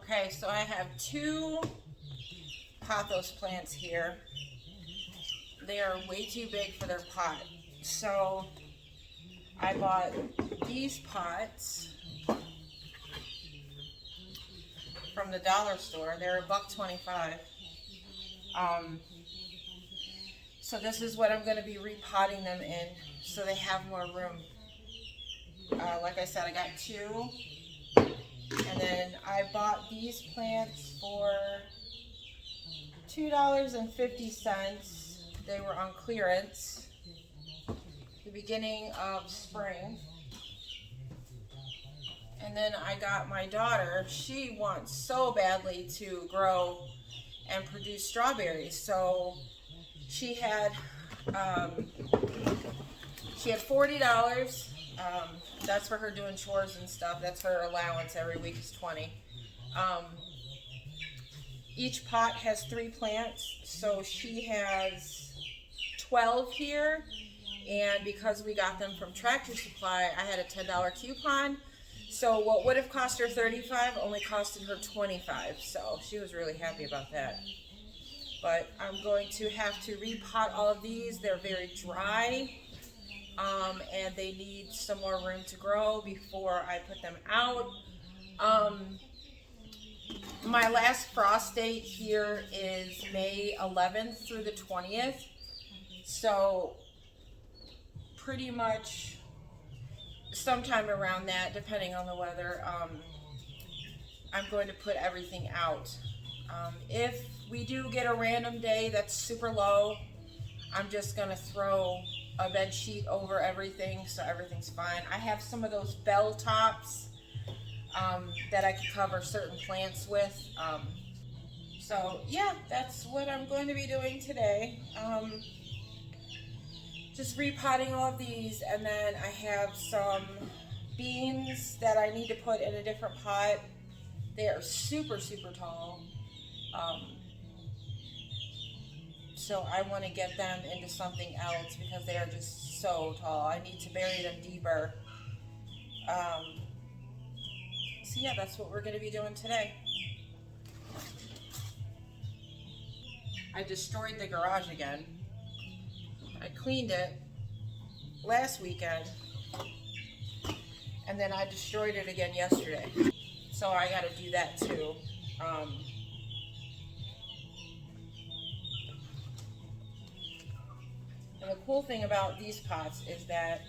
Okay, so I have two pothos plants here. They are way too big for their pot. So I bought these pots from the dollar store. They're $1.25. So this is what I'm going to be repotting them in so they have more room. Like I said, I got two. And then I bought these plants for $2.50. They were on clearance the beginning of spring. And then I got my daughter, she wants so badly to grow and produce strawberries. So she had $40. That's for her doing chores and stuff. That's her allowance every week is $20. Each pot has 3 plants, so she has 12 here, and because we got them from Tractor Supply, I had a $10 coupon. So what would have cost her $35 only costed her $25. So she was really happy about that. But I'm going to have to repot all of these. They're very dry. And they need some more room to grow before I put them out. My last frost date here is May 11th through the 20th. So pretty much sometime around that, depending on the weather, I'm going to put everything out. If we do get a random day that's super low, I'm just going to throw a bed sheet over everything so everything's fine. I have some of those bell tops that I can cover certain plants with. So yeah, that's what I'm going to be doing today. Just repotting all of these, and then I have some beans that I need to put in a different pot. They are super, super tall. So I want to get them into something else because they are just so tall. I need to bury them deeper. So yeah, that's what we're going to be doing today. I destroyed the garage again. I cleaned it last weekend, and then I destroyed it again yesterday. So I got to do that too. And the cool thing about these pots is that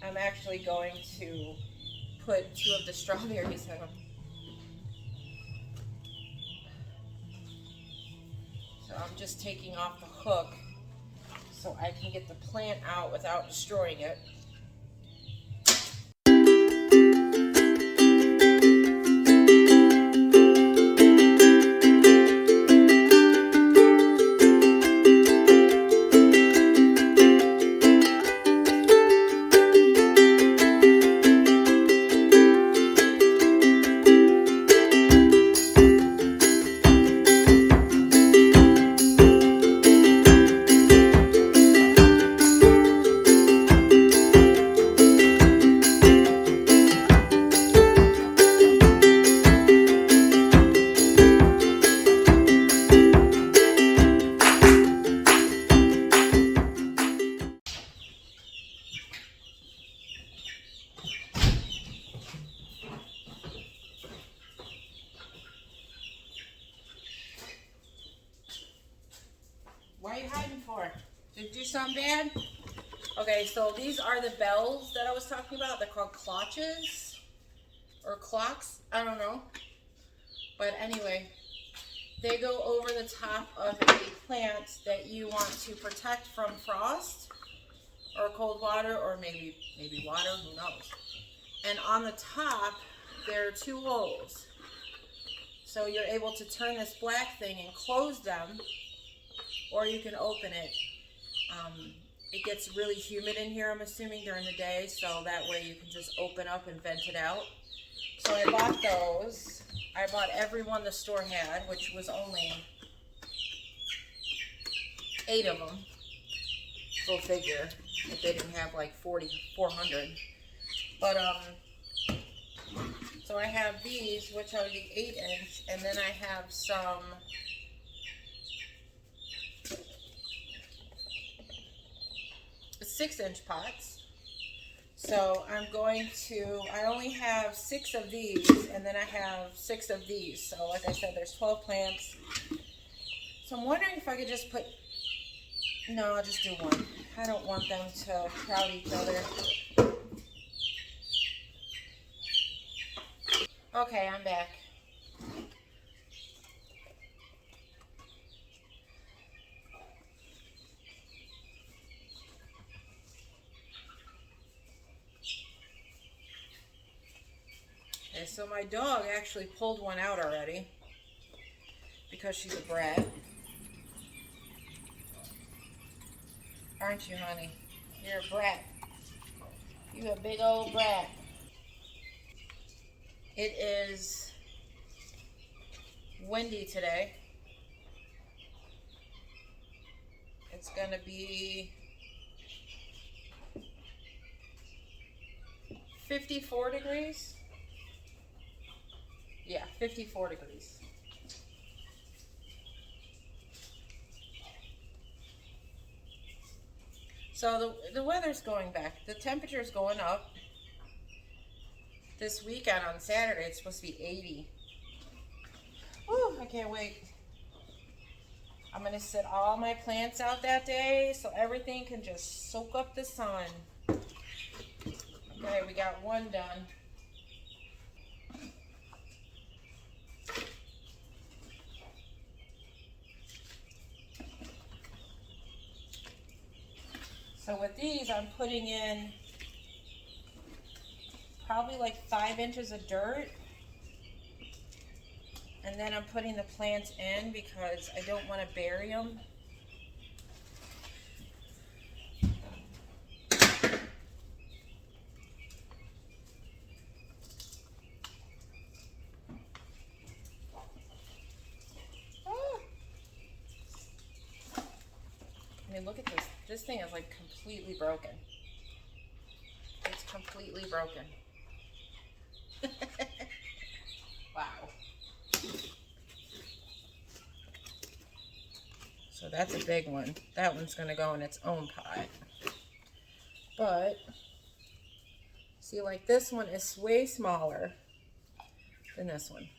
I'm actually going to put 2 of the strawberries in them. So I'm just taking off the hook so I can get the plant out without destroying it. What are you hiding for? Did you do something bad? Okay, so these are the bells that I was talking about. They're called cloches or clocks. I don't know. But anyway, they go over the top of a plant that you want to protect from frost or cold water, or maybe water, who knows. And on the top, there are 2 holes. So you're able to turn this black thing and close them, or you can open it. It gets really humid in here, I'm assuming, during the day, so that way you can just open up and vent it out. So I bought those. I bought every one the store had, which was only 8 of them. Go figure, if they didn't have like 400. But So I have these, which are the 8-inch, and then I have some 6-inch pots. So I'm going to, I only have 6 of these, and then I have 6 of these. So like I said, there's 12 plants. So I'm wondering if I could just put, no, I'll just do one. I don't want them to crowd each other. Okay, I'm back. Okay, so my dog actually pulled one out already because she's a brat. Aren't you, honey? You're a brat. You a big old brat. It is windy today. It's gonna be 54 degrees. Yeah, 54 degrees. So the weather's going back. The temperature's going up. This weekend on Saturday, it's supposed to be 80. Whew, I can't wait. I'm going to sit all my plants out that day so everything can just soak up the sun. Okay, we got one done. So with these, I'm putting in probably like 5 inches of dirt. And then I'm putting the plants in because I don't want to bury them. I mean, look at this. This thing is like completely broken. It's completely broken. Wow. So that's a big one. That one's going to go in its own pot. But, see, like this one is way smaller than this one.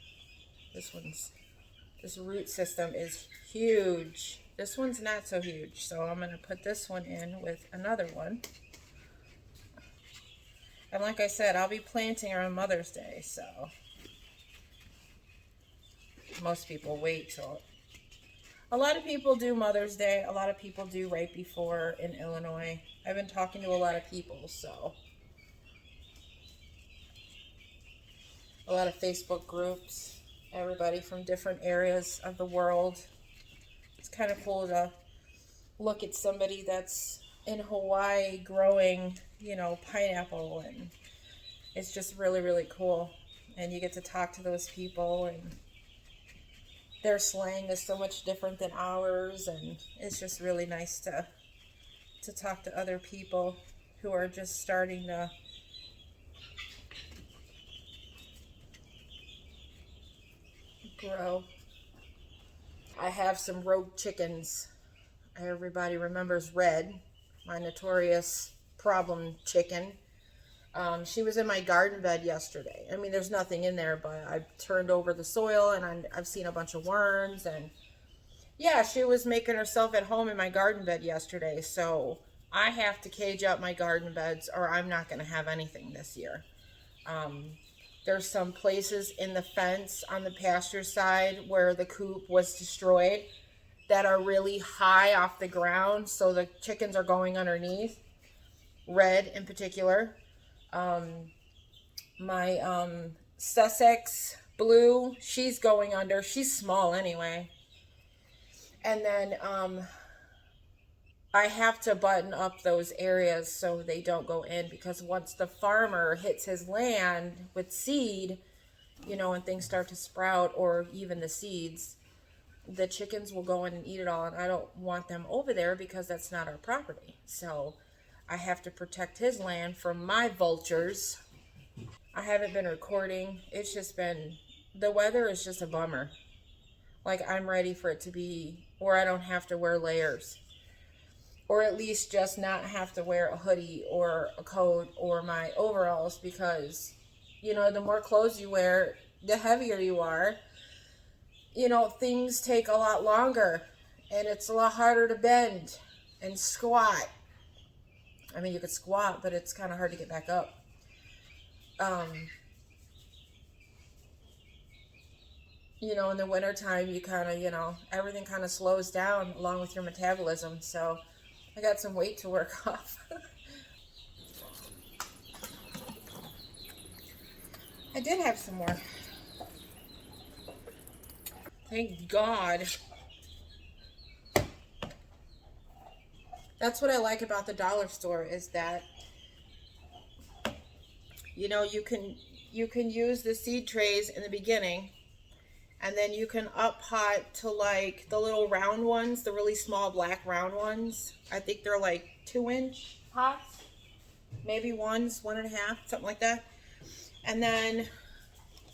This root system is huge. This one's not so huge. So I'm going to put this one in with another one. And like I said, I'll be planting around Mother's Day, so most people wait till. A lot of people do Mother's Day. A lot of people do right before in Illinois. I've been talking to a lot of people, so. A lot of Facebook groups. Everybody from different areas of the world. It's kind of cool to look at somebody that's in Hawaii growing, you know, pineapple, and it's just really, really cool. And you get to talk to those people, and their slang is so much different than ours, and it's just really nice to talk to other people who are just starting to grow. I have some rogue chickens. Everybody remembers Red, my notorious problem chicken. She was in my garden bed yesterday. I mean, there's nothing in there, but I turned over the soil and I've seen a bunch of worms. And yeah, she was making herself at home in my garden bed yesterday. So I have to cage up my garden beds or I'm not going to have anything this year. There's some places in the fence on the pasture side where the coop was destroyed that are really high off the ground. So the chickens are going underneath. Red in particular. My Sussex Blue, she's going under. She's small anyway. And then I have to button up those areas so they don't go in, because once the farmer hits his land with seed, you know, and things start to sprout, or even the seeds, the chickens will go in and eat it all, and I don't want them over there because that's not our property. So I have to protect his land from my vultures. I haven't been recording. It's just been, the weather is just a bummer. Like, I'm ready for it to be where I don't have to wear layers. Or at least just not have to wear a hoodie or a coat or my overalls, because, you know, the more clothes you wear, the heavier you are. You know, things take a lot longer and it's a lot harder to bend and squat. I mean, you could squat, but it's kind of hard to get back up. You know, in the wintertime, you kind of, you know, everything kind of slows down along with your metabolism. So I got some weight to work off. I did have some more. Thank God. That's what I like about the dollar store, is that, you know, you can use the seed trays in the beginning, and then you can up pot to like the little round ones, the really small black round ones. I think they're like 2-inch pots, maybe 1.5, something like that. And then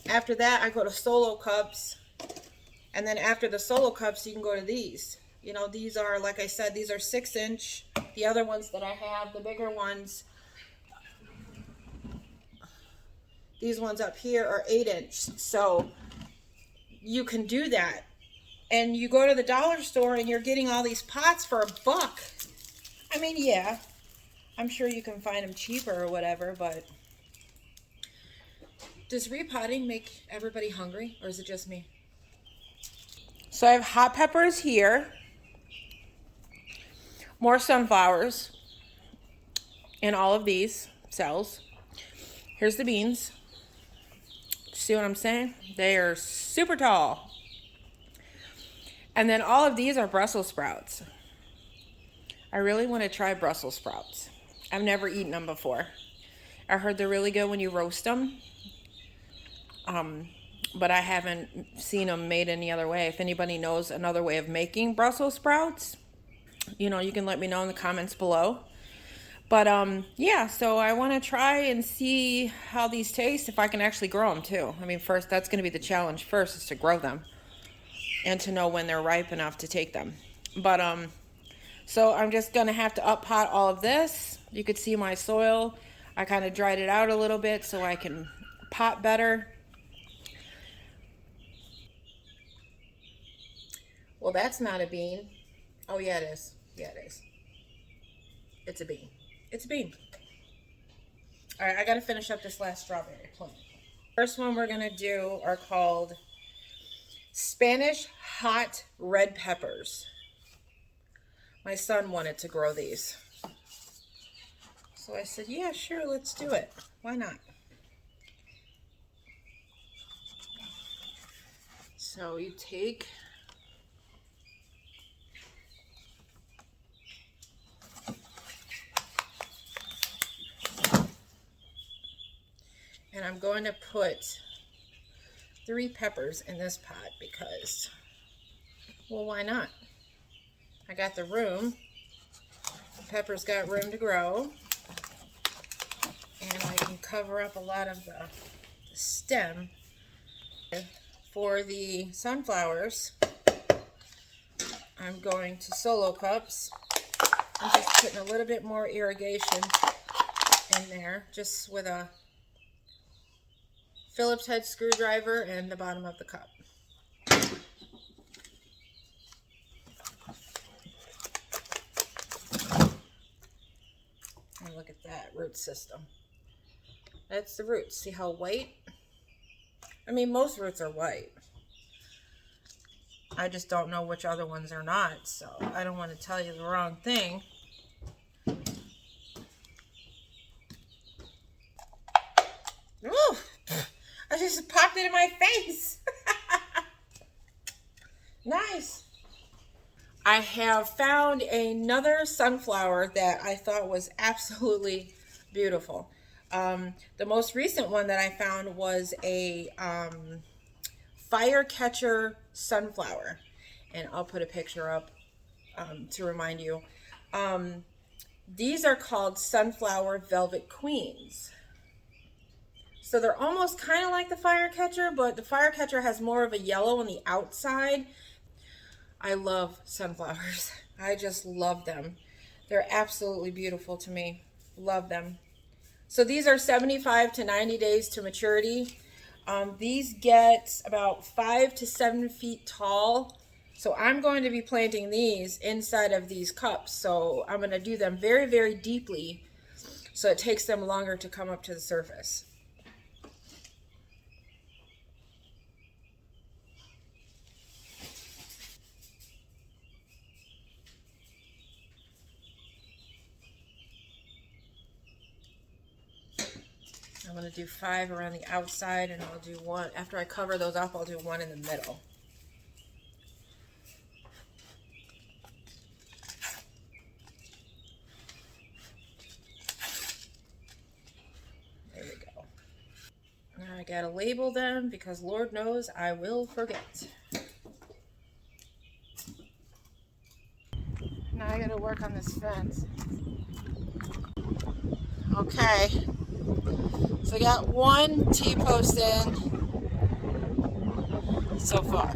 after that, I go to solo cups. And then after the solo cups, you can go to these. You know, these are, like I said, these are 6-inch. The other ones that I have, the bigger ones, these ones up here are 8-inch. So you can do that. And you go to the dollar store and you're getting all these pots for $1. I mean, yeah, I'm sure you can find them cheaper or whatever, but does repotting make everybody hungry, or is it just me? So I have hot peppers here, more sunflowers in all of these cells. Here's the beans. See what I'm saying? They are super tall. And then all of these are Brussels sprouts. I really want to try Brussels sprouts. I've never eaten them before. I heard they're really good when you roast them. But I haven't seen them made any other way. If anybody knows another way of making Brussels sprouts, you know, you can let me know in the comments below. But yeah, so I want to try and see how these taste, if I can actually grow them too. I mean, first, that's going to be the challenge first, is to grow them and to know when they're ripe enough to take them. But so I'm just going to have to up pot all of this. You could see my soil. I kind of dried it out a little bit so I can pot better. Well, that's not a bean. Oh, yeah, it is. Yeah, it is. It's a bean. It's a bean. All right, I got to finish up this last strawberry plant. First one we're going to do are called Spanish hot red peppers. My son wanted to grow these. So I said, yeah, sure, let's do it. Why not? So you take and I'm going to put 3 peppers in this pot because, well, why not? I got the room. The peppers got room to grow. And I can cover up a lot of the stem. For the sunflowers, I'm going to solo cups. I'm just putting a little bit more irrigation in there, just with a Phillips head screwdriver and the bottom of the cup. And look at that root system. That's the roots. See how white? I mean, most roots are white. I just don't know which other ones are not, so I don't want to tell you the wrong thing. Ooh, I just popped it in my face. Nice. I have found another sunflower that I thought was absolutely beautiful. The most recent one that I found was a firecatcher sunflower, and I'll put a picture up to remind you. These are called sunflower velvet queens. So they're almost kind of like the Firecatcher, but the Firecatcher has more of a yellow on the outside. I love sunflowers. I just love them. They're absolutely beautiful to me. Love them. So these are 75 to 90 days to maturity. These get about 5 to 7 feet tall. So I'm going to be planting these inside of these cups. So I'm going to do them very, very deeply, so it takes them longer to come up to the surface. I'm going to do 5 around the outside, and I'll do 1 after I cover those up. I'll do 1 in the middle. There we go. Now I got to label them because Lord knows I will forget. Now I got to work on this fence. Okay. So I got 1 T-post in so far.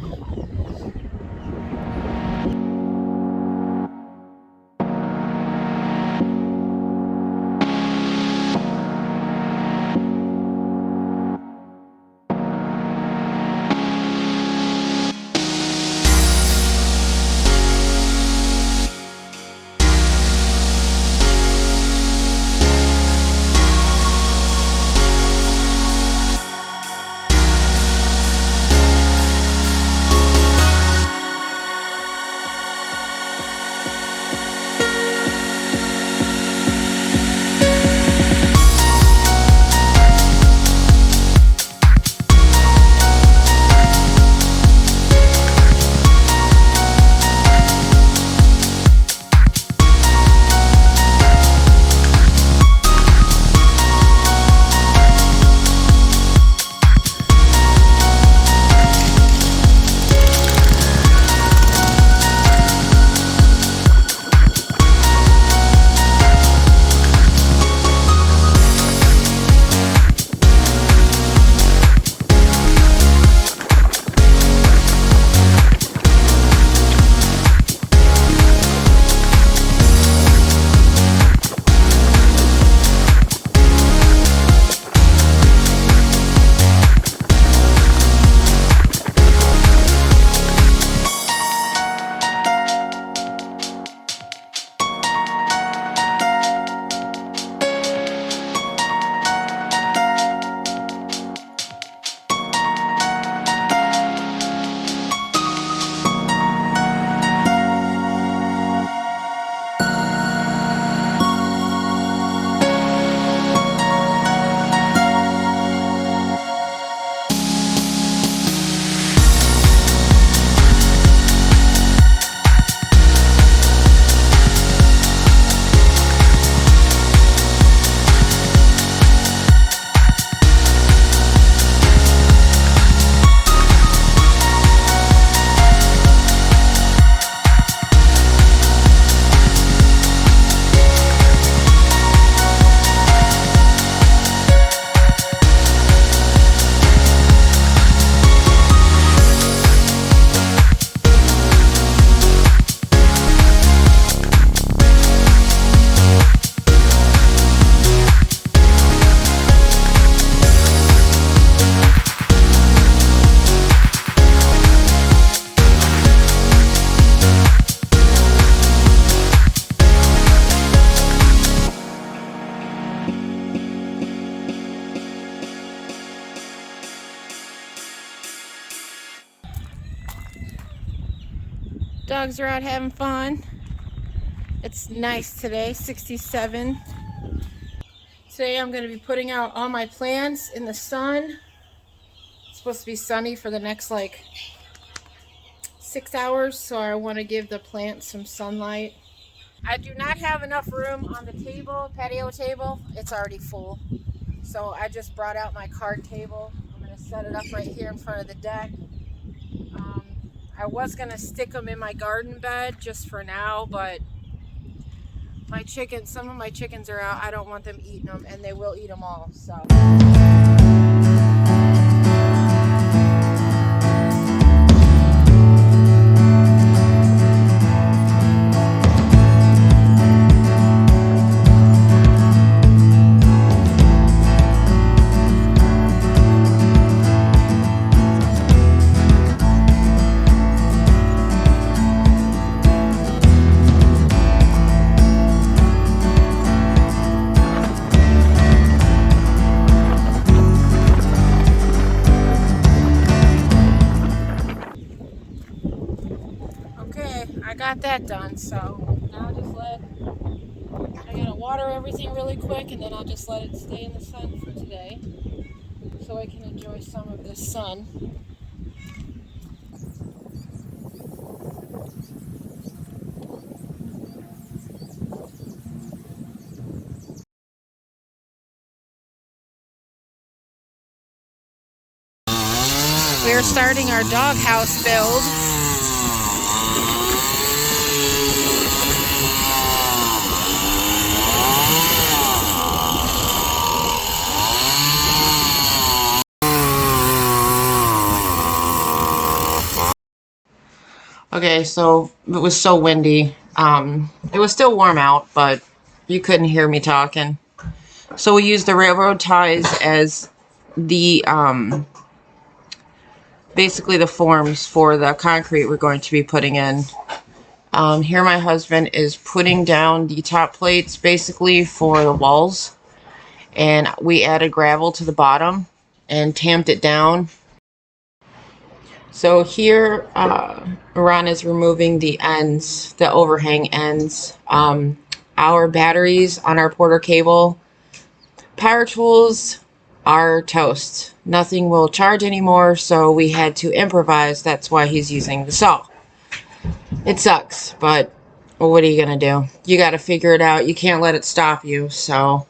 Dogs are out having fun. It's nice today, 67. Today I'm going to be putting out all my plants in the sun. It's supposed to be sunny for the next like 6 hours, so I want to give the plants some sunlight. I do not have enough room on the table, patio table. It's already full. So I just brought out my card table. I'm going to set it up right here in front of the deck. I was going to stick them in my garden bed just for now, but some of my chickens are out. I don't want them eating them, and they will eat them all. So got that done. So now I'll just I gotta water everything really quick, and then I'll just let it stay in the sun for today so I can enjoy some of this sun. We're starting our doghouse build. Okay, so it was so windy. It was still warm out, but you couldn't hear me talking. So we used the railroad ties as the basically the forms for the concrete we're going to be putting in. Here my husband is putting down the top plates basically for the walls, and we added gravel to the bottom and tamped it down. So here Ron is removing the ends, the overhang ends. Our batteries on our Porter cable, power tools are toast. Nothing will charge anymore, so we had to improvise. That's why he's using the saw. It sucks, but well, what are you gonna do? You gotta figure it out. You can't let it stop you, so.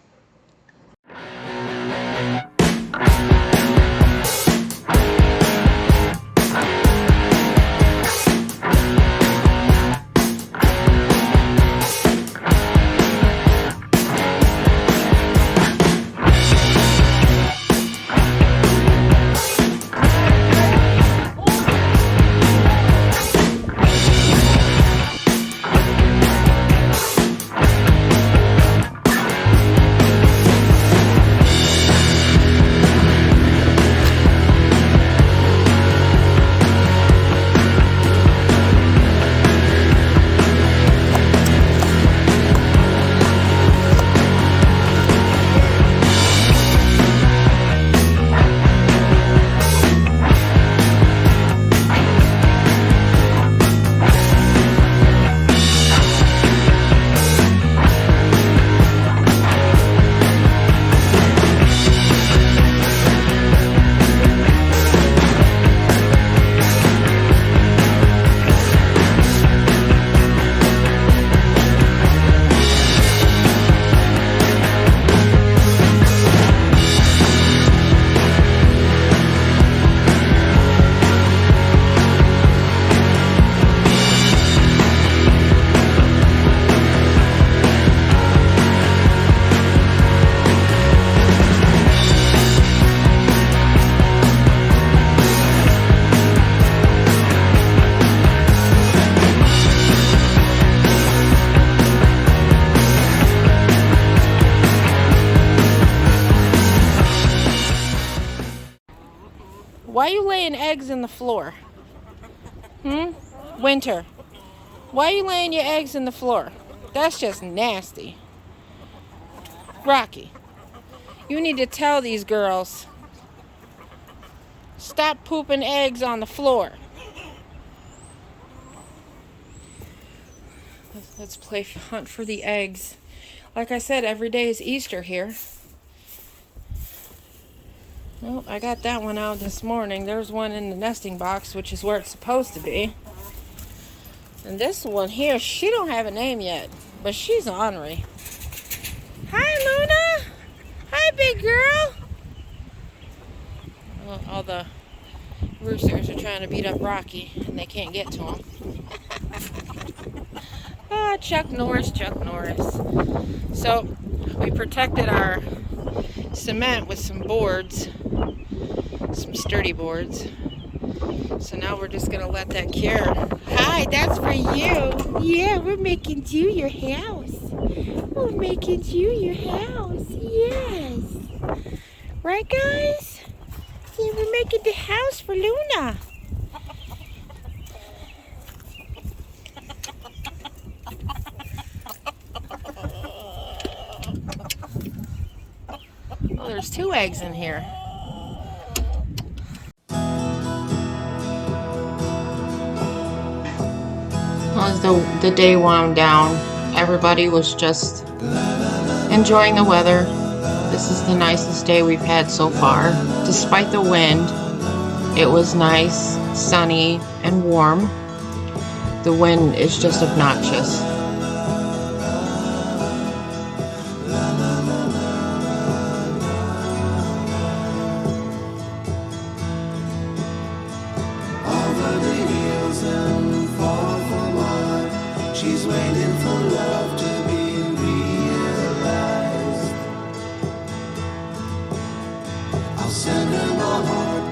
Why are you laying eggs in the floor? Winter. Why are you laying your eggs in the floor? That's just nasty. Rocky, you need to tell these girls, stop pooping eggs on the floor. Let's play hunt for the eggs. Like I said, every day is Easter here. Well, I got that one out this morning. There's one in the nesting box, which is where it's supposed to be. And this one here, she don't have a name yet, but she's ornery. Hi, Luna. Hi, big girl. Well, all the roosters are trying to beat up Rocky, and they can't get to him. Chuck Norris, Chuck Norris. So, we protected our cement with some boards, some sturdy boards. So now we're just gonna let that cure. Hi, that's for you. Yeah, we're making you your house. We're making you your house. Yes. Right, guys? Yeah, we're making the house for Luna. Oh, there's 2 eggs in here. as the day wound down, everybody was just enjoying the weather. This is the nicest day we've had so far. Despite the wind, it was nice, sunny, and warm. The wind is just obnoxious. She's waiting for love to be realized. I'll send her my heart.